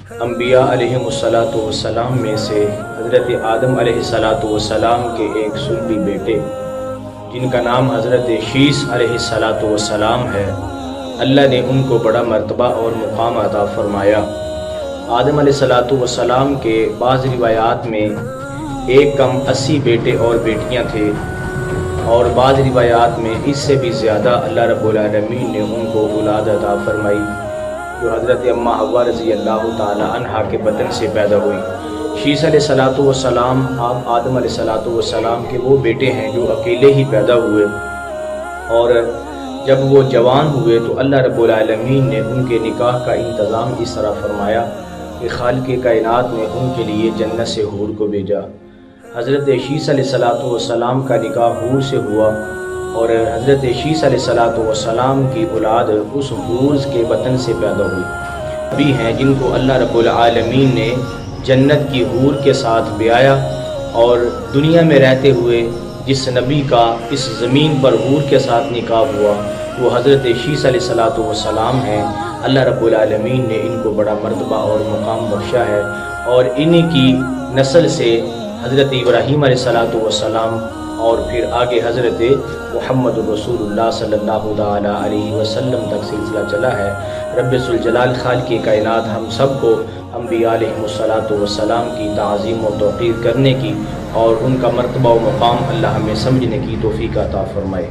انبیاء علیہم میں سے حضرت آدم علیہ السلام کے ایک سلبی بیٹے جن کا نام حضرت شیس علیہ السلام ہے، اللہ نے ان کو بڑا مرتبہ اور مقام عطا فرمایا۔ آدم علیہ السلام کے بعض روایات میں ایک کم 80 بیٹے اور بیٹیاں تھے، اور بعض روایات میں اس سے بھی زیادہ اللہ رب العالمین نے ان کو اولاد عطا فرمائی، جو حضرت اماں حوا رضی اللہ تعالی عنہا کے بطن سے پیدا ہوئی۔ شیس علیہ السلام آدم علیہ السلام کے وہ بیٹے ہیں جو اکیلے ہی پیدا ہوئے، اور جب وہ جوان ہوئے تو اللہ رب العالمین نے ان کے نکاح کا انتظام اس طرح فرمایا کہ خالق کائنات نے ان کے لیے جنت سے حور کو بھیجا۔ حضرت شیس علیہ السلام کا نکاح حور سے ہوا، اور حضرت شیس علیہ السلام کی اولاد اس حور کے بطن سے پیدا ہوئی۔ ابھی ہیں جن کو اللہ رب العالمین نے جنت کی حور کے ساتھ بیایا، اور دنیا میں رہتے ہوئے جس نبی کا اس زمین پر حور کے ساتھ نکاح ہوا وہ حضرت شیس علیہ السلام ہیں۔ اللہ رب العالمین نے ان کو بڑا مرتبہ اور مقام بخشا ہے، اور انہی کی نسل سے حضرت ابراہیم علیہ السلام اور پھر آگے حضرت محمد رسول اللہ صلی اللہ علیہ وسلم تک سلسلہ چلا ہے۔ رب ذوالجلال خالق کائنات ہم سب کو انبیاء علیہ السلام کی تعظیم و توقیر کرنے کی اور ان کا مرتبہ و مقام اللہ ہمیں سمجھنے کی توفیق عطا فرمائے۔